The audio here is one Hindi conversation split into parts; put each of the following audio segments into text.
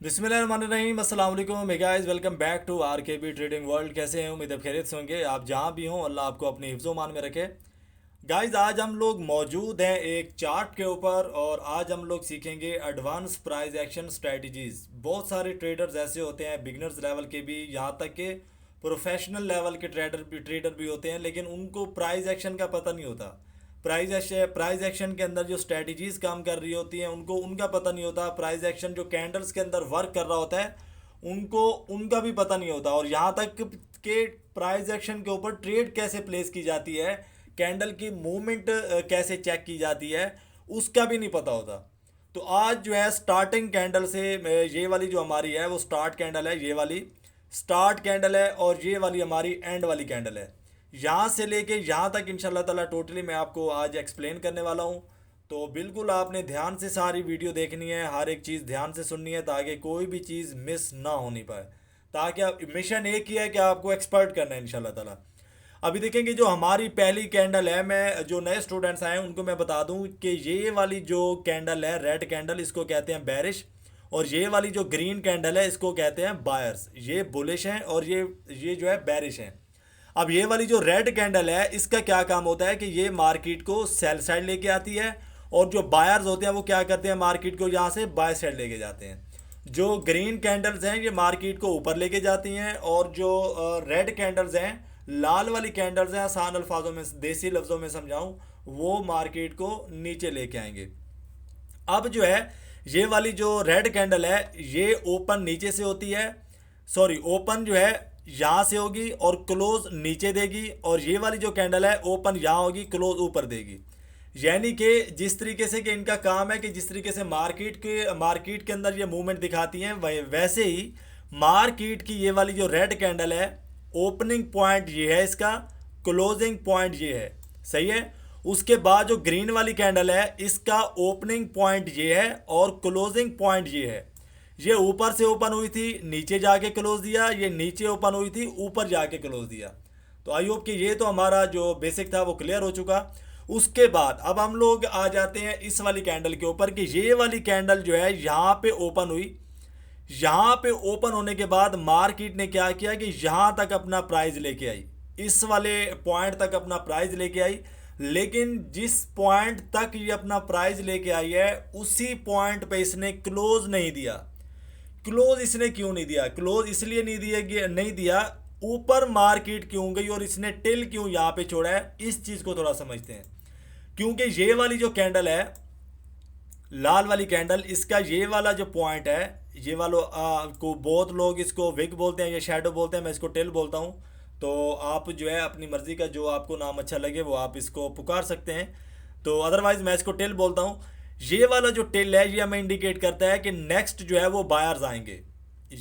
बिस्मिल्लाहिर्रहमानिर्रहीम अस्सलाम वालेकुम guys, welcome back to RKB trading world. कैसे हैं? उम्मीद है खैरियत से होंगे। आप जहां भी हों अल्लाह आपको अपने हिफ्ज़ो मान में रखे। गाइस आज हम लोग मौजूद हैं एक चार्ट के ऊपर और आज हम लोग सीखेंगे एडवांस प्राइस एक्शन स्ट्रेटजीज। बहुत सारे ट्रेडर्स ऐसे होते हैं, बिगनर्स लेवल के भी, यहाँ तक के प्रोफेशनल लेवल के ट्रेडर भी होते हैं, लेकिन उनको प्राइस एक्शन का पता नहीं होता। प्राइस एक्शन के अंदर जो स्ट्रेटजीज काम कर रही होती हैं उनको उनका पता नहीं होता। प्राइस एक्शन जो कैंडल्स के अंदर वर्क कर रहा होता है उनको उनका भी पता नहीं होता। और यहाँ तक कि प्राइस एक्शन के ऊपर ट्रेड कैसे प्लेस की जाती है, कैंडल की मूवमेंट कैसे चेक की जाती है, उसका भी नहीं पता होता। तो आज जो है स्टार्टिंग कैंडल से ये वाली जो हमारी है वो स्टार्ट कैंडल है, ये वाली स्टार्ट कैंडल है और ये वाली हमारी एंड वाली कैंडल है। यहाँ से लेके यहाँ तक इंशाल्लाह ताला टोटली मैं आपको आज एक्सप्लेन करने वाला हूँ। तो बिल्कुल आपने ध्यान से सारी वीडियो देखनी है, हर एक चीज़ ध्यान से सुननी है ताकि कोई भी चीज़ मिस ना होनी पाए। ताकि आप मिशन एक ही है कि आपको एक्सपर्ट करना है इंशाल्लाह ताला। अभी देखेंगे जो हमारी पहली कैंडल है, मैं जो नए स्टूडेंट्स आए हैं उनको मैं बता दूं कि ये वाली जो कैंडल है रेड कैंडल, इसको कहते हैं बेरिश। और ये वाली जो ग्रीन कैंडल है इसको कहते हैं बायर्स। ये बुलिश हैं और ये जो है बेरिश हैं। अब ये वाली जो रेड कैंडल है इसका क्या काम होता है कि ये मार्केट को सेल साइड लेके आती है और जो बायर्स होते हैं वो क्या करते हैं, मार्केट को यहाँ से बाय साइड लेके जाते हैं। जो ग्रीन कैंडल्स हैं ये मार्केट को ऊपर लेके जाती हैं और जो रेड कैंडल्स हैं, लाल वाली कैंडल्स हैं, आसान अल्फाजों में देसी लफ्ज़ों में समझाऊं, वो मार्केट को नीचे लेके आएंगे। अब जो है ये वाली जो रेड कैंडल है ये ओपन नीचे से होती है, सॉरी ओपन जो है यहाँ से होगी और क्लोज नीचे देगी। और ये वाली जो कैंडल है ओपन यहाँ होगी, क्लोज ऊपर देगी। यानी कि जिस तरीके से कि इनका काम है कि जिस तरीके से मार्केट के अंदर ये मूवमेंट दिखाती हैं वैसे ही मार्केट की ये वाली जो रेड कैंडल है ओपनिंग पॉइंट ये है, इसका क्लोजिंग पॉइंट ये है, सही है। उसके बाद जो ग्रीन वाली कैंडल है इसका ओपनिंग पॉइंट ये है और क्लोजिंग पॉइंट ये है। ये ऊपर से ओपन हुई थी, नीचे जाके क्लोज दिया, ये नीचे ओपन हुई थी, ऊपर जाके क्लोज दिया। तो आई होप कि ये तो हमारा जो बेसिक था वो क्लियर हो चुका। उसके बाद अब हम लोग आ जाते हैं इस वाली कैंडल के ऊपर कि ये वाली कैंडल जो है यहाँ पे ओपन हुई। यहाँ पे ओपन होने के बाद मार्केट ने क्या किया कि यहाँ तक अपना प्राइस लेके आई, इस वाले पॉइंट तक अपना प्राइस लेके आई। लेकिन जिस पॉइंट तक ये अपना प्राइस लेके आई है उसी पॉइंट पे इसने क्लोज नहीं दिया। क्लोज इसने क्यों नहीं दिया? क्लोज इसलिए नहीं दिया, ऊपर मार्केट क्यों गई और इसने टिल क्यों यहाँ पे छोड़ा है, इस चीज को थोड़ा समझते हैं। क्योंकि ये वाली जो कैंडल है लाल वाली कैंडल, इसका ये वाला जो पॉइंट है, ये वाला को बहुत लोग इसको विग बोलते हैं, ये शैडो बोलते हैं, मैं इसको टिल बोलता हूँ। तो आप जो है अपनी मर्जी का जो आपको नाम अच्छा लगे वो आप इसको पुकार सकते हैं। तो अदरवाइज मैं इसको टिल बोलता हूँ। ये वाला जो टिल है ये हमें इंडिकेट करता है कि नेक्स्ट जो है वो बायर्स आएंगे।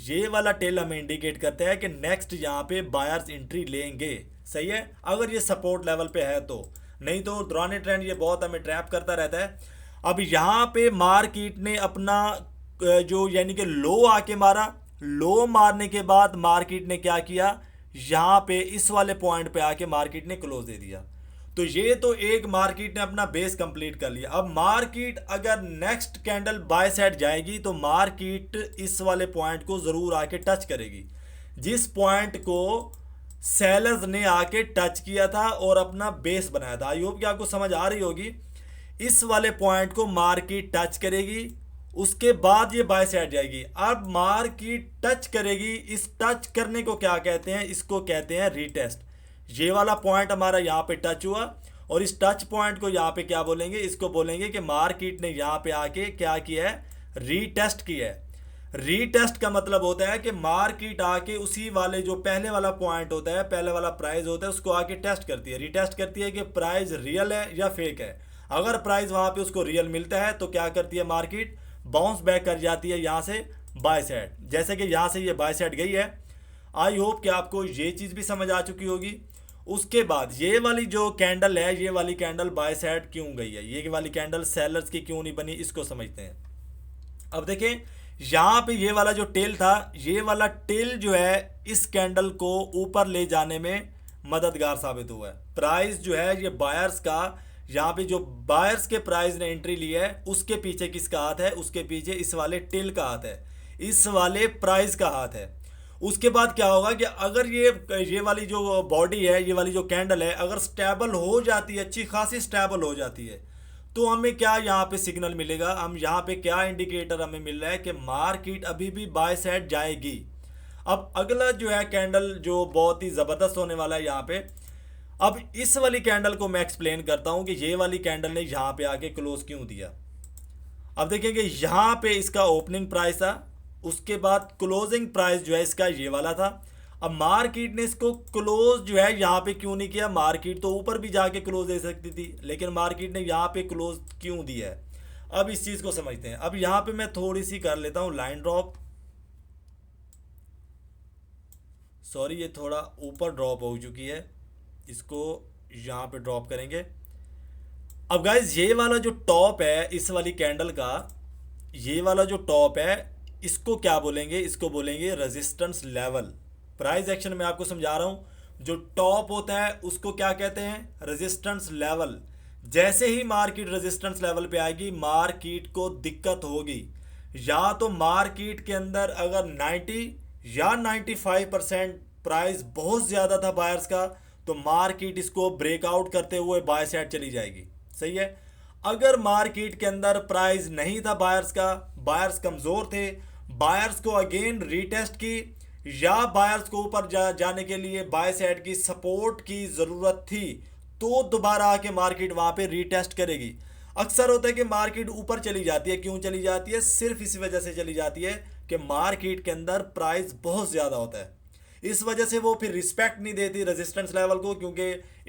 ये वाला टिल हमें इंडिकेट करता है कि नेक्स्ट यहाँ पे बायर्स एंट्री लेंगे, सही है, अगर ये सपोर्ट लेवल पे है तो। नहीं तो दौरान ट्रेंड ये बहुत हमें ट्रैप करता रहता है। अब यहाँ पे मार्केट ने अपना जो यानी कि लो आके मारा, लो मारने के बाद मार्केट ने क्या किया, यहाँ पे इस वाले पॉइंट पे आके मार्केट ने क्लोज दे दिया। तो ये तो एक मार्केट ने अपना बेस कंप्लीट कर लिया। अब मार्केट अगर नेक्स्ट कैंडल बाय साइड जाएगी तो मार्केट इस वाले पॉइंट को जरूर आके टच करेगी, जिस पॉइंट को सेलर्स ने आके टच किया था और अपना बेस बनाया था। आई होप कि आपको समझ आ रही होगी। इस वाले पॉइंट को मार्केट टच करेगी, उसके बाद ये बाय साइड जाएगी। अब मार्केट टच करेगी, इस टच करने को क्या कहते हैं, इसको कहते हैं रीटेस्ट। ये वाला पॉइंट हमारा यहाँ पे टच हुआ और इस टच पॉइंट को यहाँ पे क्या बोलेंगे, इसको बोलेंगे कि मार्केट ने यहाँ पे आके क्या किया है, रीटेस्ट किया है। रीटेस्ट का मतलब होता है कि मार्केट आके उसी वाले जो पहले वाला पॉइंट होता है, पहले वाला प्राइस होता है, उसको आके टेस्ट करती है, रीटेस्ट करती है कि प्राइस रियल है या फेक है। अगर प्राइस वहां पे उसको रियल मिलता है तो क्या करती है, मार्केट बाउंस बैक कर जाती है यहाँ से बाय साइड, जैसे कि यहाँ से ये बाय साइड गई है। आई होप कि आपको ये चीज़ भी समझ आ चुकी होगी। उसके बाद ये वाली जो कैंडल है, ये वाली कैंडल बाय साइड क्यों गई है, ये वाली कैंडल सेलर्स की क्यों नहीं बनी, इसको समझते हैं। अब देखें यहाँ पे ये वाला जो टेल था, ये वाला टेल जो है इस कैंडल को ऊपर ले जाने में मददगार साबित हुआ है। प्राइस जो है ये बायर्स का, यहाँ पे जो बायर्स के प्राइस ने एंट्री ली है उसके पीछे किसका हाथ है, उसके पीछे इस वाले टेल का हाथ है। इस वाले प्राइस का हाथ है। उसके बाद क्या होगा कि अगर ये वाली जो बॉडी है, ये वाली जो कैंडल है, अगर स्टेबल हो जाती है, अच्छी खासी स्टेबल हो जाती है, तो हमें क्या यहाँ पे सिग्नल मिलेगा, हम यहाँ पे क्या इंडिकेटर हमें मिल रहा है कि मार्केट अभी भी बाय साइड जाएगी। अब अगला जो है कैंडल जो बहुत ही ज़बरदस्त होने वाला है यहाँ पे। अब इस वाली कैंडल को मैं एक्सप्लेन करता हूँ कि ये वाली कैंडल ने यहाँ पे आके क्लोज क्यों दिया। अब देखेंगे यहाँ पे इसका ओपनिंग प्राइस था, उसके बाद क्लोजिंग प्राइस जो है इसका ये वाला था। अब मार्केट ने इसको क्लोज जो है यहाँ पे क्यों नहीं किया, मार्केट तो ऊपर भी जाके क्लोज दे सकती थी, लेकिन मार्केट ने यहाँ पे क्लोज क्यों दिया है। अब इस चीज़ को समझते हैं। अब यहाँ पे मैं थोड़ी सी कर लेता हूँ लाइन ड्रॉप, सॉरी ये थोड़ा ऊपर ड्रॉप हो चुकी है, इसको यहाँ पे ड्रॉप करेंगे। अब गाइज ये वाला जो टॉप है इस वाली कैंडल का, ये वाला जो टॉप है इसको क्या बोलेंगे, इसको बोलेंगे रेजिस्टेंस लेवल। प्राइस एक्शन में आपको समझा रहा हूँ, जो टॉप होता है उसको क्या कहते हैं, रेजिस्टेंस लेवल। जैसे ही मार्केट रेजिस्टेंस लेवल पे आएगी, मार्केट को दिक्कत होगी। या तो मार्केट के अंदर अगर 90 या 95% प्राइस बहुत ज़्यादा था बायर्स का, तो मार्केट इसको ब्रेकआउट करते हुए बाय साइड चली जाएगी। सही है। अगर मार्केट के अंदर प्राइस नहीं था बायर्स का, बायर्स कमज़ोर थे, बायर्स को अगेन रीटेस्ट की, या बायर्स को ऊपर जाने के लिए बाय साइड की सपोर्ट की ज़रूरत थी, तो दोबारा आके मार्केट वहाँ पे रीटेस्ट करेगी। अक्सर होता है कि मार्केट ऊपर चली जाती है, क्यों चली जाती है, सिर्फ इसी वजह से चली जाती है कि मार्केट के अंदर प्राइस बहुत ज़्यादा होता है। इस वजह से वो फिर रिस्पेक्ट नहीं देती रेजिस्टेंस लेवल को। क्योंकि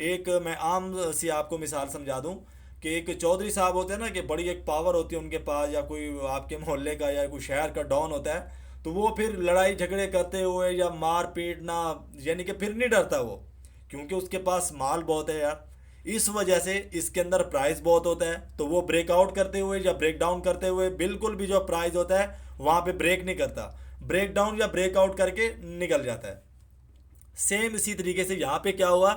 एक मैं आम सी आपको मिसाल समझा दूं कि एक चौधरी साहब होते हैं ना, कि बड़ी एक पावर होती है उनके पास, या कोई आपके मोहल्ले का या कोई शहर का डॉन होता है, तो वो फिर लड़ाई झगड़े करते हुए या मार पीटना, यानी कि फिर नहीं डरता वो, क्योंकि उसके पास माल बहुत है यार। इस वजह से इसके अंदर प्राइस बहुत होता है, तो वो ब्रेकआउट करते हुए या ब्रेक डाउन करते हुए बिल्कुल भी जो प्राइस होता है वहाँ पे ब्रेक नहीं करता, ब्रेक डाउन या ब्रेकआउट करके निकल जाता है। सेम इसी तरीके से यहाँ पे क्या हुआ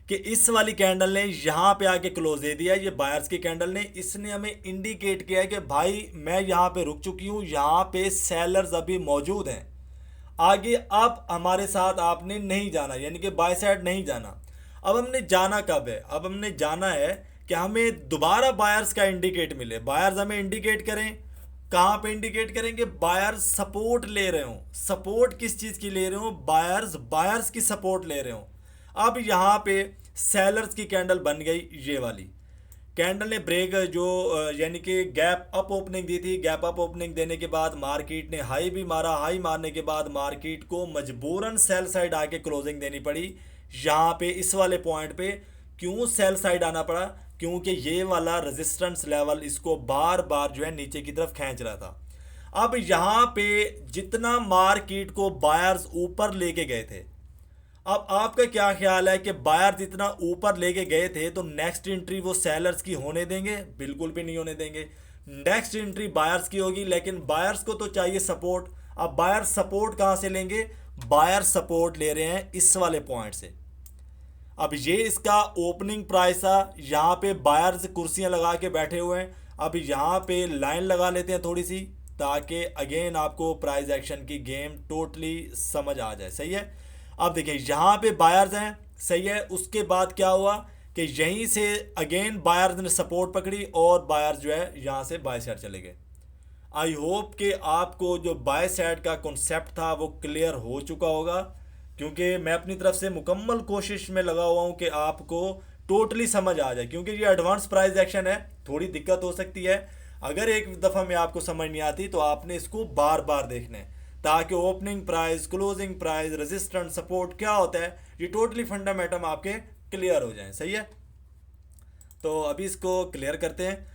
कि इस वाली कैंडल ने यहाँ पे आके क्लोज दे दिया। ये बायर्स की कैंडल ने, इसने हमें इंडिकेट किया है कि भाई मैं यहाँ पे रुक चुकी हूँ, यहाँ पे सेलर्स अभी मौजूद हैं, आगे अब हमारे साथ आपने नहीं जाना, यानी कि बाय साइड नहीं जाना। अब हमने जाना कब है, अब हमने जाना है कि हमें दोबारा बायर्स का इंडिकेट मिले। बायर्स हमें इंडिकेट करें, कहाँ पे इंडिकेट करेंगे, बायर्स सपोर्ट ले रहे हो। सपोर्ट किस चीज़ की ले रहे हो, बायर्स, बायर्स की सपोर्ट ले रहे हो। अब यहाँ पे सेलर्स की कैंडल बन गई, ये वाली कैंडल ने ब्रेक जो यानी कि गैप अप ओपनिंग दी थी। गैप अप ओपनिंग देने के बाद मार्केट ने हाई भी मारा, हाई मारने के बाद मार्केट को मजबूरन सेल साइड आके क्लोजिंग देनी पड़ी। यहाँ पे इस वाले पॉइंट पे क्यों सेल साइड आना पड़ा, क्योंकि ये वाला रेजिस्टेंस लेवल इसको बार बार जो है नीचे की तरफ खींच रहा था। अब यहाँ पे जितना मार्केट को बायर्स ऊपर लेके गए थे, अब आपका क्या ख्याल है कि बायर्स इतना ऊपर लेके गए थे तो नेक्स्ट एंट्री वो सेलर्स की होने देंगे? बिल्कुल भी नहीं होने देंगे। नेक्स्ट एंट्री बायर्स की होगी, लेकिन बायर्स को तो चाहिए सपोर्ट। अब बायर्स सपोर्ट कहाँ से लेंगे, बायर्स सपोर्ट ले रहे हैं इस वाले पॉइंट से। अब ये इसका ओपनिंग प्राइस था, यहाँ पे बायर्स कुर्सियाँ लगा के बैठे हुए हैं। अब यहाँ पे लाइन लगा लेते हैं थोड़ी सी, ताकि अगेन आपको प्राइस एक्शन की गेम टोटली समझ आ जाए। सही है। अब देखिए यहाँ पे बायर्स हैं, सही है। उसके बाद क्या हुआ कि यहीं से अगेन बायर्स ने सपोर्ट पकड़ी और बायर्स जो है यहाँ से बाय साइड चले गए। आई होप कि आपको जो बाय साइड का कॉन्सेप्ट था वो क्लियर हो चुका होगा, क्योंकि मैं अपनी तरफ से मुकम्मल कोशिश में लगा हुआ हूँ कि आपको टोटली समझ आ जाए। क्योंकि ये एडवांस प्राइस एक्शन है, थोड़ी दिक्कत हो सकती है। अगर एक दफ़ा में आपको समझ नहीं आती तो आपने इसको बार बार देखना है, ताकि opening price, closing price, resistance, support क्या होता है, ये टोटली फंडामेंटल आपके क्लियर हो जाएं। सही है। तो अभी इसको क्लियर करते हैं।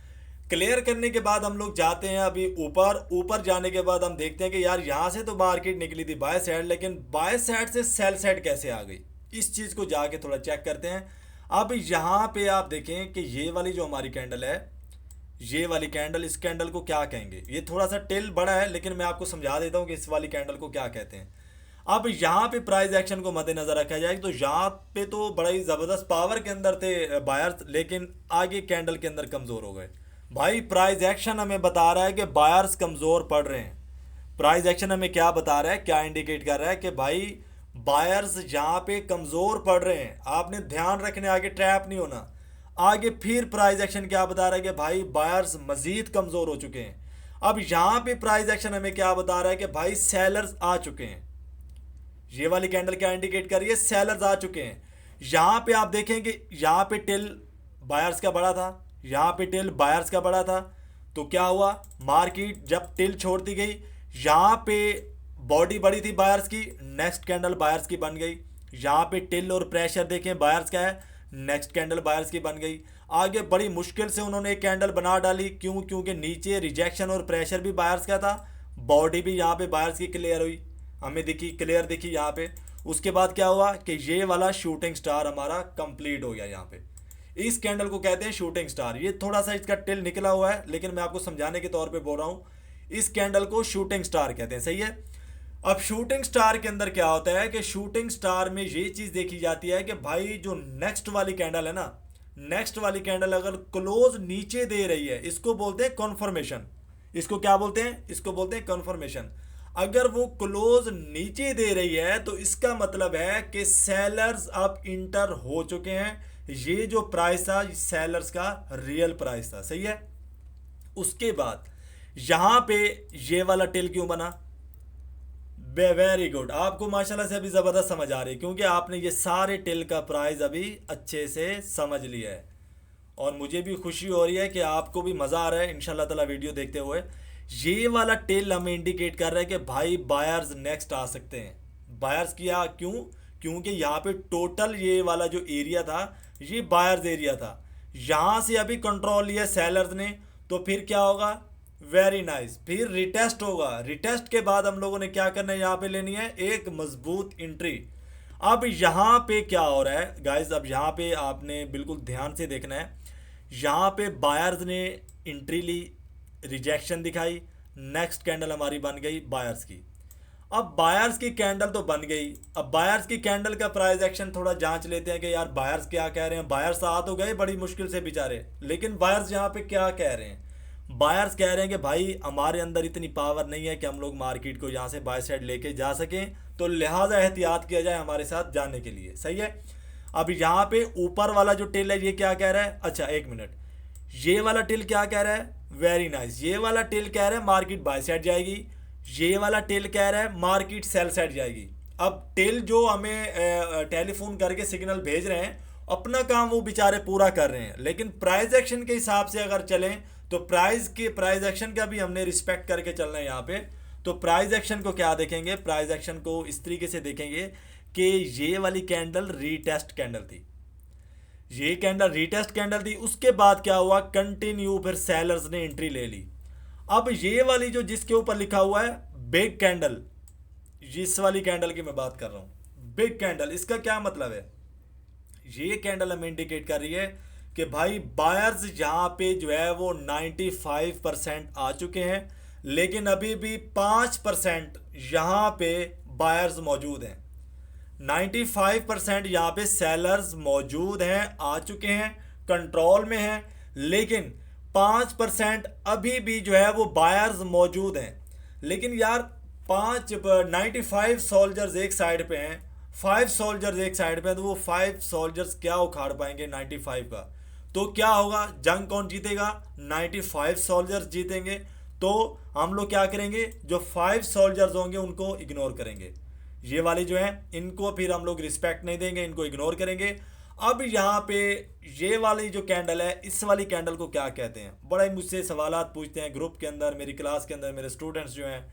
क्लियर करने के बाद हम लोग जाते हैं अभी ऊपर। ऊपर जाने के बाद हम देखते हैं कि यार यहाँ से तो मार्केट निकली थी बाय साइड, लेकिन बाय साइड से सेल साइड कैसे आ गई, इस चीज़ को जाके थोड़ा चेक करते हैं। अब यहाँ पे आप देखें कि ये वाली जो हमारी कैंडल है, ये वाली कैंडल, इस कैंडल को क्या कहेंगे, ये थोड़ा सा टेल बड़ा है, लेकिन मैं आपको समझा देता हूँ कि इस वाली कैंडल को क्या कहते हैं। अब यहाँ पे प्राइस एक्शन को मद्देनजर रखा जाए तो यहाँ पे तो बड़ा ही ज़बरदस्त पावर के अंदर थे बायर्स, लेकिन आगे कैंडल के अंदर कमज़ोर हो गए। भाई प्राइस एक्शन हमें बता रहा है कि बायर्स कमज़ोर पड़ रहे हैं, प्राइस एक्शन हमें क्या बता रहा है, क्या इंडिकेट कर रहा है कि भाई बायर्स यहाँ पे कमजोर पड़ रहे हैं। आपने ध्यान रखने, आगे ट्रैप नहीं होना। आगे फिर प्राइस एक्शन क्या बता रहा है कि भाई बायर्स मजीद कमजोर हो चुके हैं। अब यहाँ पे प्राइस एक्शन हमें क्या बता रहा है कि भाई सेलर्स आ चुके हैं। ये वाली कैंडल क्या इंडिकेट कर रही है, सेलर्स आ चुके हैं। यहां पे आप देखेंगे, यहां पे टिल बायर्स का बड़ा था, यहां पे टिल बायर्स का बड़ा था। तो क्या हुआ, मार्केट जब टिल छोड़ती गई, यहां पे बॉडी बड़ी थी बायर्स की, नेक्स्ट कैंडल बायर्स की बन गई। यहां पे टिल और प्रेशर देखें बायर्स का है, नेक्स्ट कैंडल बायर्स की बन गई। आगे बड़ी मुश्किल से उन्होंने एक कैंडल बना डाली, क्यों, क्योंकि नीचे रिजेक्शन और प्रेशर भी बायर्स का था, बॉडी भी यहाँ पे बायर्स की क्लियर हुई, हमें दिखी, क्लियर दिखी यहाँ पे। उसके बाद क्या हुआ कि ये वाला शूटिंग स्टार हमारा कंप्लीट हो गया। यहाँ पे इस कैंडल को कहते हैं शूटिंग स्टार। ये थोड़ा सा इसका टिल निकला हुआ है, लेकिन मैं आपको समझाने के तौर पे बोल रहा हूँ, इस कैंडल को शूटिंग स्टार कहते हैं, सही है। अब शूटिंग स्टार के अंदर क्या होता है कि शूटिंग स्टार में ये चीज देखी जाती है कि भाई जो नेक्स्ट वाली कैंडल है ना, नेक्स्ट वाली कैंडल अगर क्लोज नीचे दे रही है, इसको बोलते हैं कन्फर्मेशन। इसको क्या बोलते हैं, इसको बोलते हैं कन्फर्मेशन। अगर वो क्लोज नीचे दे रही है तो इसका मतलब है कि सेलर्स अब इंटर हो चुके हैं। ये जो प्राइस था सेलर्स का रियल प्राइस था, सही है। उसके बाद यहां पे ये वाला टिल क्यों बना, वेरी गुड, आपको माशाल्लाह से अभी ज़बरदस्त समझ आ रही है, क्योंकि आपने ये सारे टिल का प्राइस अभी अच्छे से समझ लिया है। और मुझे भी खुशी हो रही है कि आपको भी मज़ा आ रहा है इंशाल्लाह ताला वीडियो देखते हुए। ये वाला टिल हमें इंडिकेट कर रहा है कि भाई बायर्स नेक्स्ट आ सकते हैं। बायर्स किया क्यों, क्योंकि यहाँ पे टोटल ये वाला जो एरिया था ये बायर्स एरिया था, यहाँ से अभी कंट्रोल लिया सेलर्स ने। तो फिर क्या होगा, वेरी नाइस, फिर रिटेस्ट होगा। रिटेस्ट के बाद हम लोगों ने क्या करना है, यहाँ पे लेनी है एक मजबूत एंट्री। अब यहाँ पे क्या हो रहा है गाइस, अब यहाँ पे आपने बिल्कुल ध्यान से देखना है। यहाँ पे बायर्स ने एंट्री ली, रिजेक्शन दिखाई, नेक्स्ट कैंडल हमारी बन गई बायर्स की। अब बायर्स की कैंडल तो बन गई, अब बायर्स की कैंडल का प्राइस एक्शन थोड़ा जांच लेते हैं कि यार बायर्स क्या कह रहे हैं। बायर्स आ तो गए बड़ी मुश्किल से बेचारे, लेकिन बायर्स यहाँ पे क्या कह रहे हैं। बायर्स कह रहे हैं कि भाई हमारे अंदर इतनी पावर नहीं है कि हम लोग मार्केट को यहाँ से बाय साइड लेके जा सकें, तो लिहाजा एहतियात किया जाए हमारे साथ जाने के लिए, सही है। अब यहाँ पे ऊपर वाला जो टिल है ये क्या कह रहा है, अच्छा एक मिनट, ये वाला टिल क्या कह रहा है, वेरी नाइस, ये वाला टिल कह रहा है मार्केट बाय साइड जाएगी, ये वाला टिल कह रहा है मार्केट सेल साइड जाएगी। अब टिल जो हमें टेलीफोन करके सिग्नल भेज रहे हैं, अपना काम वो बेचारे पूरा कर रहे हैं, लेकिन प्राइस एक्शन के हिसाब से अगर चलें तो प्राइस एक्शन का भी हमने रिस्पेक्ट करके चलना है यहाँ पे। तो प्राइस एक्शन को क्या देखेंगे, प्राइस एक्शन को इस तरीके से देखेंगे कि ये वाली कैंडल रीटेस्ट कैंडल थी, ये कैंडल रीटेस्ट कैंडल थी। उसके बाद क्या हुआ, कंटिन्यू फिर सेलर्स ने एंट्री ले ली। अब ये वाली जो जिसके ऊपर लिखा हुआ है बिग कैंडल, इस वाली कैंडल की मैं बात कर रहा हूं, बिग कैंडल, इसका क्या मतलब है, ये कैंडल हमें इंडिकेट कर रही है कि भाई बायर्स यहाँ पे जो है वो 95% आ चुके हैं, लेकिन अभी भी 5% यहाँ पे बायर्स मौजूद हैं। 95% यहाँ पे सेलर्स मौजूद हैं, आ चुके हैं, कंट्रोल में हैं, लेकिन 5% अभी भी जो है वो बायर्स मौजूद हैं। लेकिन यार 95 सोल्जर्स एक साइड पे हैं, 5 सोल्जर्स एक साइड पे हैं, तो वो 5 सोल्जर्स क्या उखाड़ पाएंगे 95 का। तो क्या होगा, जंग कौन जीतेगा, 95 सोल्जर्स जीतेंगे। तो हम लोग क्या करेंगे, जो 5 सोल्जर्स होंगे उनको इग्नोर करेंगे, ये वाले जो हैं इनको फिर हम लोग रिस्पेक्ट नहीं देंगे, इनको इग्नोर करेंगे। अब यहाँ पे ये वाली जो कैंडल है, इस वाली कैंडल को क्या कहते हैं, बड़ा ही मुझसे सवालात पूछते हैं ग्रुप के अंदर, मेरी क्लास के अंदर मेरे स्टूडेंट्स जो हैं,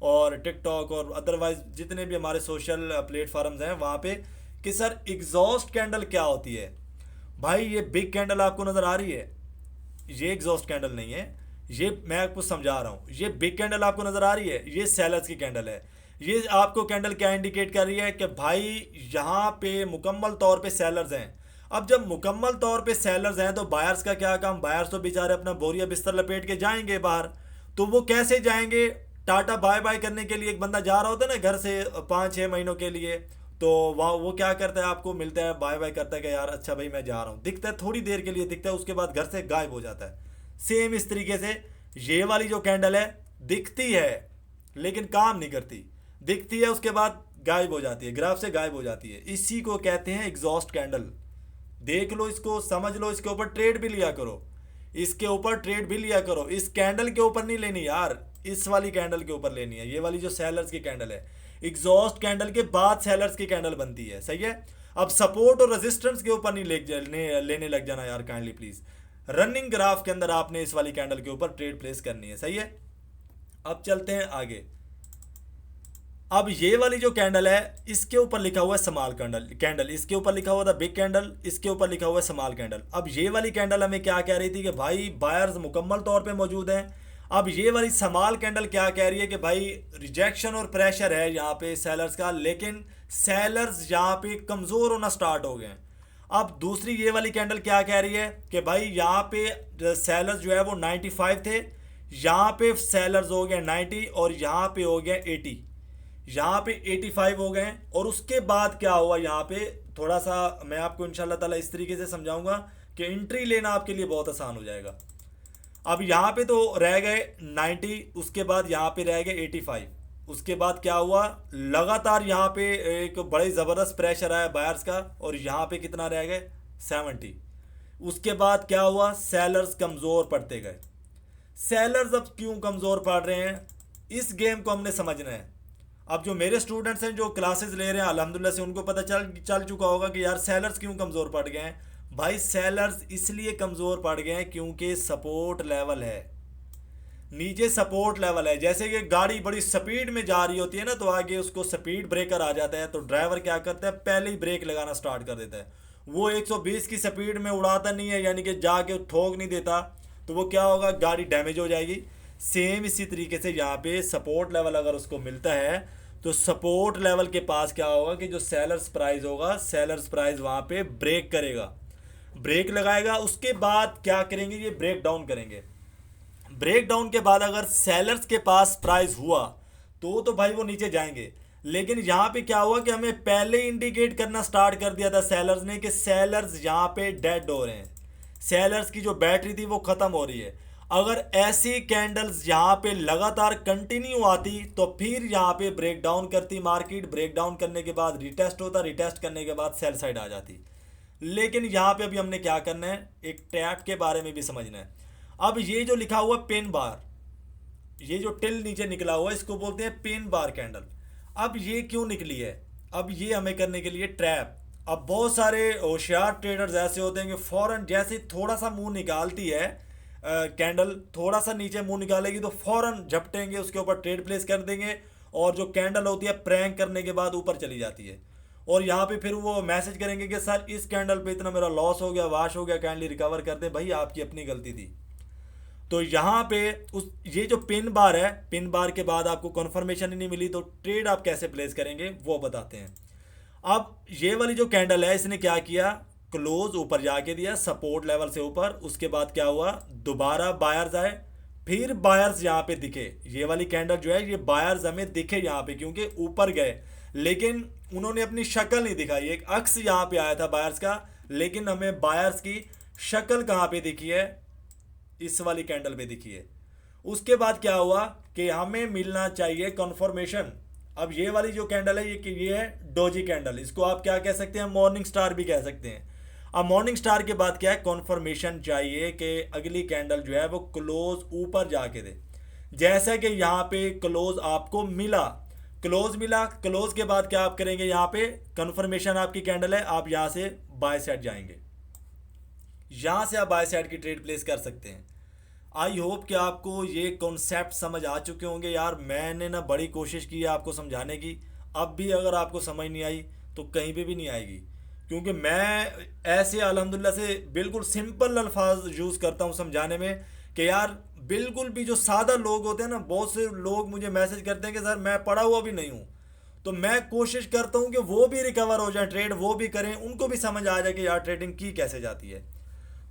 और टिकटॉक और अदरवाइज जितने भी हमारे सोशल प्लेटफॉर्म्स हैं वहाँ पे, कि सर एग्जॉस्ट कैंडल क्या होती है। भाई ये बिग कैंडल आपको नज़र आ रही है, ये एग्जॉस्ट कैंडल नहीं है, ये मैं आपको समझा रहा हूँ। ये बिग कैंडल आपको नज़र आ रही है, ये सेलर्स की कैंडल है। ये आपको कैंडल क्या इंडिकेट कर रही है कि भाई यहाँ पे मुकम्मल तौर पे सेलर्स हैं। अब जब मुकम्मल तौर पे सेलर्स हैं तो बायर्स का क्या काम, बायर्स तो बेचारे अपना बोरिया बिस्तर लपेट के जाएंगे बाहर। तो वो कैसे जाएंगे, टाटा बाय बाय करने के लिए एक बंदा जा रहा होता है ना घर से 5-6 महीनों के लिए, तो वहाँ वो क्या करता है, आपको मिलता है, बाय बाय करता है कि यार अच्छा भाई मैं जा रहा हूँ, दिखता है थोड़ी देर के लिए दिखता है, उसके बाद घर से गायब हो जाता है। सेम इस तरीके से ये वाली जो कैंडल है दिखती है, लेकिन काम नहीं करती, दिखती है उसके बाद गायब हो जाती है, ग्राफ से गायब हो जाती है। इसी को कहते हैं एग्जॉस्ट कैंडल। देख लो इसको, समझ लो, इसके ऊपर ट्रेड भी लिया करो, इसके ऊपर ट्रेड भी लिया करो। इस कैंडल के ऊपर नहीं लेनी यार, इस वाली कैंडल के ऊपर लेनी है, ये वाली जो सेलर्स की कैंडल है। एग्जॉस्ट कैंडल के बाद सेलर्स की कैंडल बनती है, सही है। अब सपोर्ट और रेजिस्टेंस के ऊपर नहीं लेने लग जाना यार, काइंडली प्लीज। रनिंग ग्राफ के अंदर आपने इस वाली कैंडल के ऊपर ट्रेड प्लेस करनी है, सही है। अब चलते हैं आगे। अब ये वाली जो कैंडल है, इसके ऊपर लिखा हुआ है स्मॉल कैंडल, इसके ऊपर लिखा हुआ था बिग कैंडल, इसके ऊपर लिखा हुआ है स्मॉल कैंडल। अब ये वाली कैंडल हमें क्या कह रही थी कि भाई बायर्स मुकम्मल तौर पे मौजूद हैं। अब ये वाली स्मॉल कैंडल क्या कह रही है कि भाई रिजेक्शन और प्रेशर है यहाँ पे सेलर्स का, लेकिन सेलर्स यहाँ पे कमज़ोर होना स्टार्ट हो गए हैं। अब दूसरी ये वाली कैंडल क्या कह रही है कि भाई यहाँ पे सेलर्स जो है वो 95 थे, यहाँ पे सेलर्स हो गए 90 और यहाँ पे हो गया 80, यहाँ पे 85 हो गए। और उसके बाद क्या हुआ यहाँ पे, थोड़ा सा मैं आपको इंशाल्लाह ताला इस तरीके से समझाऊंगा कि एंट्री लेना आपके लिए बहुत आसान हो जाएगा। अब यहाँ पे तो रह गए 90, उसके बाद यहाँ पे रह गए 85, उसके बाद क्या हुआ, लगातार यहाँ पे एक बड़े ज़बरदस्त प्रेशर आया बायर्स का और यहाँ पे कितना रह गए 70। उसके बाद क्या हुआ, सेलर्स कमज़ोर पड़ते गए। सेलर्स अब क्यों कमज़ोर पड़ रहे हैं, इस गेम को हमने समझना है। अब जो मेरे स्टूडेंट्स हैं जो क्लासेस ले रहे हैं अल्हम्दुलिल्लाह से, उनको पता चल चुका होगा कि यार सेलर्स क्यों कमज़ोर पड़ गए हैं। भाई सेलर्स इसलिए कमज़ोर पड़ गए हैं क्योंकि सपोर्ट लेवल है, नीचे सपोर्ट लेवल है। जैसे कि गाड़ी बड़ी स्पीड में जा रही होती है ना, तो आगे उसको स्पीड ब्रेकर आ जाता है, तो ड्राइवर क्या करता है, पहले ही ब्रेक लगाना स्टार्ट कर देता है। वो 120 की स्पीड में उड़ाता नहीं है, यानी कि जाके ठोक नहीं देता, तो वो क्या होगा, गाड़ी डैमेज हो जाएगी। सेम इसी तरीके से यहाँ पे सपोर्ट लेवल अगर उसको मिलता है, तो सपोर्ट लेवल के पास क्या होगा कि जो सेलर्स प्राइस होगा, सेलर्स प्राइस वहाँ पे ब्रेक करेगा, ब्रेक लगाएगा। उसके बाद क्या करेंगे, ये ब्रेक डाउन करेंगे। ब्रेक डाउन के बाद अगर सेलर्स के पास प्राइस हुआ तो भाई वो नीचे जाएंगे। लेकिन यहाँ पे क्या हुआ कि हमें पहले इंडिकेट करना स्टार्ट कर दिया था सेलर्स ने कि सेलर्स यहाँ पे डेड हो रहे हैं, सेलर्स की जो बैटरी थी वो ख़त्म हो रही है। अगर ऐसी कैंडल्स यहाँ पे लगातार कंटिन्यू आती तो फिर यहाँ पे ब्रेक डाउन करती मार्केट, ब्रेक डाउन करने के बाद रिटेस्ट होता, रिटेस्ट करने के बाद सेल साइड आ जाती। लेकिन यहाँ पे अभी हमने क्या करना है, एक टैप के बारे में भी समझना है। अब ये जो लिखा हुआ पिन बार, ये जो टिल नीचे निकला हुआ है, इसको बोलते हैं पिन बार कैंडल। अब ये क्यों निकली है, अब ये हमें करने के लिए ट्रैप। अब बहुत सारे होशियार ट्रेडर्स ऐसे होते हैं कि फौरन जैसे थोड़ा सा मुंह निकालती है कैंडल, थोड़ा सा नीचे मुंह निकालेगी तो फौरन झपटेंगे, उसके ऊपर ट्रेड प्लेस कर देंगे, और जो कैंडल होती है प्रैंक करने के बाद ऊपर चली जाती है। और यहाँ पे फिर वो मैसेज करेंगे कि सर इस कैंडल पे इतना मेरा लॉस हो गया, वाश हो गया, काइंडली रिकवर कर दे। भाई आपकी अपनी गलती थी। तो यहाँ पे उस ये जो पिन बार है, पिन बार के बाद आपको कन्फर्मेशन ही नहीं मिली तो ट्रेड आप कैसे प्लेस करेंगे वो बताते हैं। अब ये वाली जो कैंडल है, इसने क्या किया, क्लोज ऊपर जाके दिया सपोर्ट लेवल से ऊपर। उसके बाद क्या हुआ, दोबारा बायर्स आए, फिर बायर्स यहाँ पे दिखे। ये वाली कैंडल जो है, ये बायर्स हमें दिखे यहाँ पे क्योंकि ऊपर गए, लेकिन उन्होंने अपनी शक्ल नहीं दिखाई। एक अक्स यहाँ पे आया था बायर्स का, लेकिन हमें बायर्स की शक्ल कहाँ पे दिखी है, इस वाली कैंडल पे दिखी है। उसके बाद क्या हुआ कि हमें मिलना चाहिए कंफर्मेशन। अब ये वाली जो कैंडल है, ये है डोजी कैंडल, इसको आप क्या कह सकते हैं, मॉर्निंग स्टार भी कह सकते हैं। अब मॉर्निंग स्टार के बाद क्या है, कंफर्मेशन चाहिए कि अगली कैंडल जो है वो क्लोज ऊपर जाके दे। जैसा कि यहाँ पे क्लोज आपको मिला, क्लोज मिला, क्लोज के बाद क्या आप करेंगे, यहाँ पे कंफर्मेशन आपकी कैंडल है, आप यहाँ से बाय साइड जाएंगे, यहाँ से आप बाय साइड की ट्रेड प्लेस कर सकते हैं। आई होप कि आपको ये कॉन्सेप्ट समझ आ चुके होंगे। यार मैंने ना बड़ी कोशिश की है आपको समझाने की, अब भी अगर आपको समझ नहीं आई तो कहीं पे भी नहीं आएगी, क्योंकि मैं ऐसे अल्हम्दुलिल्लाह से बिल्कुल सिंपल अल्फाज यूज़ करता हूँ समझाने में कि यार बिल्कुल भी जो सादा लोग होते हैं ना, बहुत से लोग मुझे मैसेज करते हैं कि सर मैं पढ़ा हुआ भी नहीं हूँ, तो मैं कोशिश करता हूँ कि वो भी रिकवर हो जाए, ट्रेड वो भी करें, उनको भी समझ आ जाए कि यार ट्रेडिंग की कैसे जाती है।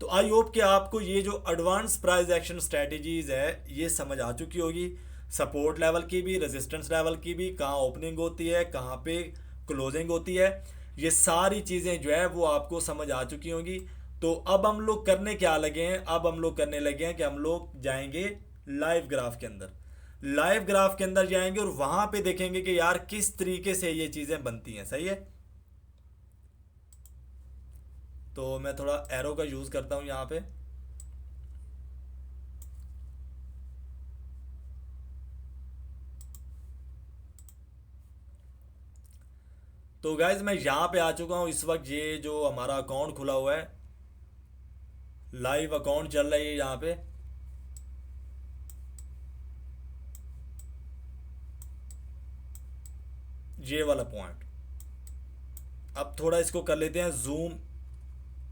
तो आई होप कि आपको ये जो एडवांस प्राइस एक्शन स्ट्रेटजीज है ये समझ आ चुकी होगी, सपोर्ट लेवल की भी, रेजिस्टेंस लेवल की भी, कहाँ ओपनिंग होती है, कहाँ पे क्लोजिंग होती है, ये सारी चीज़ें जो है वो आपको समझ आ चुकी होंगी। तो अब हम लोग करने क्या लगे हैं, अब हम लोग करने लगे हैं कि हम लोग जाएंगे लाइव ग्राफ के अंदर। लाइव ग्राफ के अंदर जाएंगे और वहां पे देखेंगे कि यार किस तरीके से ये चीजें बनती हैं। सही है, तो मैं थोड़ा एरो का यूज करता हूं यहाँ पे। तो गाइज मैं यहाँ पे आ चुका हूँ इस वक्त। ये जो हमारा अकाउंट खुला हुआ है, लाइव अकाउंट चल रहा है यहाँ पे। ये वाला पॉइंट, अब थोड़ा इसको कर लेते हैं जूम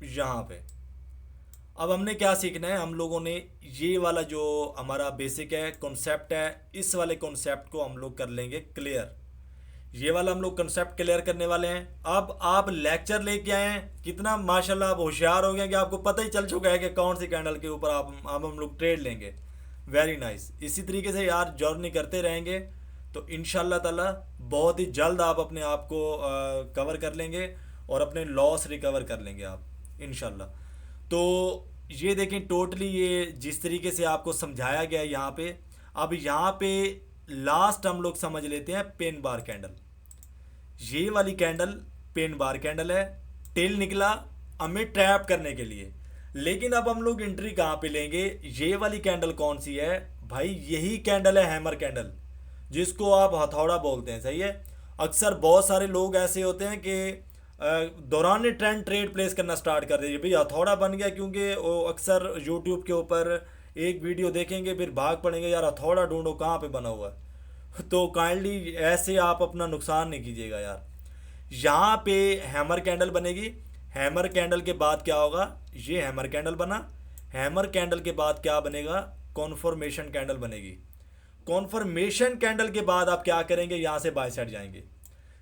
यहाँ पे। अब हमने क्या सीखना है, हम लोगों ने ये वाला जो हमारा बेसिक है कॉन्सेप्ट है, इस वाले कॉन्सेप्ट को हम लोग कर लेंगे क्लियर। ये वाला हम लोग कंसेप्ट क्लियर करने वाले हैं। अब आप लेक्चर लेके आए हैं, कितना माशाल्लाह आप होशियार हो गए कि आपको पता ही चल चुका है कि कौन सी कैंडल के ऊपर आप अब हम लोग ट्रेड लेंगे। Very nice. इसी तरीके से यार जर्नी करते रहेंगे तो इंशाल्लाह ताला बहुत ही जल्द आप अपने आप को कवर कर लेंगे और अपने लॉस रिकवर कर लेंगे आप इंशाल्लाह। तो ये देखें टोटली ये जिस तरीके से आपको समझाया गया है यहाँ पे। अब यहाँ पे लास्ट हम लोग समझ लेते हैं पेन बार कैंडल। ये वाली कैंडल पेन बार कैंडल है, टेल निकला हमें ट्रैप करने के लिए। लेकिन अब हम लोग एंट्री कहाँ पे लेंगे, ये वाली कैंडल कौन सी है भाई, यही कैंडल है हैमर कैंडल, जिसको आप हथौड़ा बोलते हैं। सही है, अक्सर बहुत सारे लोग ऐसे होते हैं कि दौरान ट्रेंड ट्रेड प्लेस करना स्टार्ट कर दीजिए भाई हथौड़ा बन गया, क्योंकि वो अक्सर यूट्यूब के ऊपर एक वीडियो देखेंगे फिर भाग पड़ेंगे यार हथौड़ा ढूंढो कहाँ पे बना हुआ है। तो काइंडली ऐसे आप अपना नुकसान नहीं कीजिएगा यार। यहाँ पे हैमर कैंडल बनेगी, हैमर कैंडल के बाद क्या होगा, ये हैमर कैंडल बना, हैमर कैंडल के बाद क्या बनेगा, कॉन्फर्मेशन कैंडल बनेगी। कॉन्फर्मेशन कैंडल के बाद आप क्या करेंगे, यहाँ से बाय साइड जाएंगे।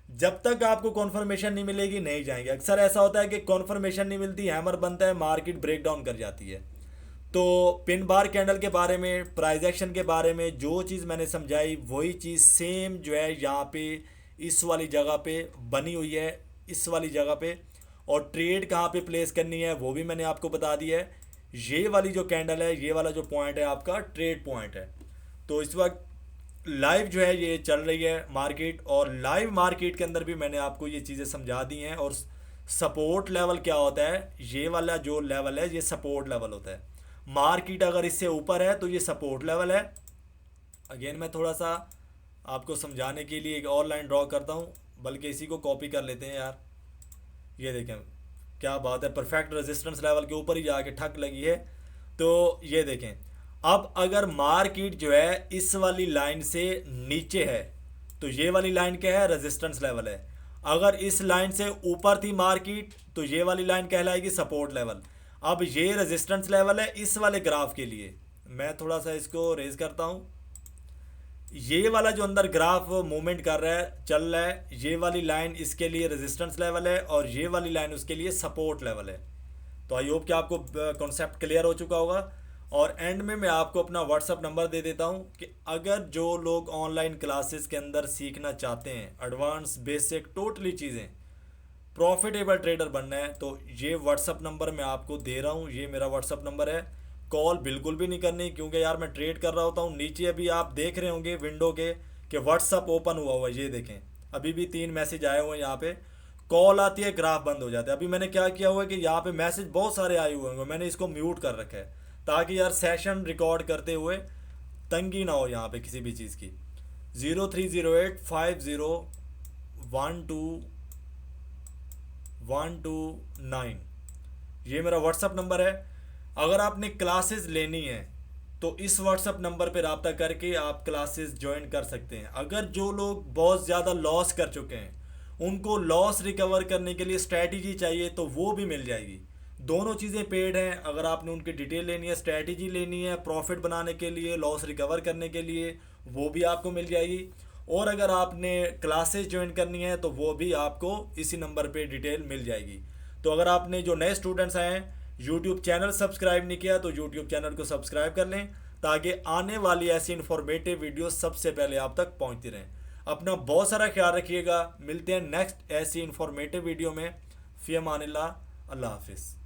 जब तक आपको कॉन्फर्मेशन नहीं मिलेगी नहीं जाएंगे। अक्सर ऐसा होता है कि कॉन्फर्मेशन नहीं मिलती, हैमर बनता है, मार्केट ब्रेक डाउन कर जाती है। तो पिन बार कैंडल के बारे में, प्राइस एक्शन के बारे में जो चीज़ मैंने समझाई वही चीज़ सेम जो है यहाँ पे इस वाली जगह पे बनी हुई है, इस वाली जगह पे। और ट्रेड कहाँ पे प्लेस करनी है वो भी मैंने आपको बता दिया है। ये वाली जो कैंडल है, ये वाला जो पॉइंट है आपका ट्रेड पॉइंट है। तो इस वक्त लाइव जो है ये चल रही है मार्केट, और लाइव मार्केट के अंदर भी मैंने आपको ये चीज़ें समझा दी हैं। और सपोर्ट लेवल क्या होता है, ये वाला जो लेवल है ये सपोर्ट लेवल होता है। मार्केट अगर इससे ऊपर है तो ये सपोर्ट लेवल है। अगेन मैं थोड़ा सा आपको समझाने के लिए एक और लाइन ड्रॉ करता हूँ, बल्कि इसी को कॉपी कर लेते हैं यार। ये देखें क्या बात है, परफेक्ट रेजिस्टेंस लेवल के ऊपर ही जाके ठक लगी है। तो ये देखें अब अगर मार्केट जो है इस वाली लाइन से नीचे है तो ये वाली लाइन क्या है, रेजिस्टेंस लेवल है। अगर इस लाइन से ऊपर थी मार्केट तो ये वाली लाइन कहलाएगी सपोर्ट लेवल। अब ये रेजिस्टेंस लेवल है इस वाले ग्राफ के लिए। मैं थोड़ा सा इसको रेज करता हूँ। ये वाला जो अंदर ग्राफ मूवमेंट कर रहा है, चल रहा है, ये वाली लाइन इसके लिए रेजिस्टेंस लेवल है और ये वाली लाइन उसके लिए सपोर्ट लेवल है। तो आई होप कि आपको कॉन्सेप्ट क्लियर हो चुका होगा। और एंड में मैं आपको अपना व्हाट्सअप नंबर दे देता हूँ कि अगर जो लोग ऑनलाइन क्लासेस के अंदर सीखना चाहते हैं एडवांस बेसिक टोटली चीज़ें, प्रॉफिटेबल ट्रेडर बनना है, तो ये व्हाट्सअप नंबर मैं आपको दे रहा हूँ। ये मेरा व्हाट्सअप नंबर है। कॉल बिल्कुल भी नहीं करनी, क्योंकि यार मैं ट्रेड कर रहा होता हूँ। नीचे अभी आप देख रहे होंगे विंडो के कि व्हाट्सअप ओपन हुआ हुआ है, ये देखें अभी भी 3 मैसेज आए हुए हैं। यहाँ पे कॉल आती है, ग्राफ बंद हो जाता है। अभी मैंने क्या किया हुआ है कि यहाँ पे मैसेज बहुत सारे आए हुए होंगे, मैंने इसको म्यूट कर रखा है ताकि यार सेशन रिकॉर्ड करते हुए तंगी ना हो यहाँ पे किसी भी चीज़ की। 0308501219 ये मेरा व्हाट्सअप नंबर है। अगर आपने क्लासेस लेनी है तो इस व्हाट्सअप नंबर पर रब्ता करके आप क्लासेस ज्वाइन कर सकते हैं। अगर जो लोग बहुत ज़्यादा लॉस कर चुके हैं, उनको लॉस रिकवर करने के लिए स्ट्रैटेजी चाहिए तो वो भी मिल जाएगी। दोनों चीज़ें पेड हैं। अगर आपने उनकी डिटेल लेनी है, स्ट्रैटेजी लेनी है प्रॉफिट बनाने के लिए, लॉस रिकवर करने के लिए, वो भी आपको मिल जाएगी। और अगर आपने क्लासेस ज्वाइन करनी है तो वो भी आपको इसी नंबर पे डिटेल मिल जाएगी। तो अगर आपने जो नए स्टूडेंट्स हैं यूट्यूब चैनल सब्सक्राइब नहीं किया तो यूट्यूब चैनल को सब्सक्राइब कर लें, ताकि आने वाली ऐसी इन्फॉर्मेटिव वीडियो सबसे पहले आप तक पहुँचती रहें। अपना बहुत सारा ख्याल रखिएगा। मिलते हैं नेक्स्ट ऐसी इन्फॉर्मेटिव वीडियो में। फ़ी अमानिल्लाह, अल्लाह हाफिज़।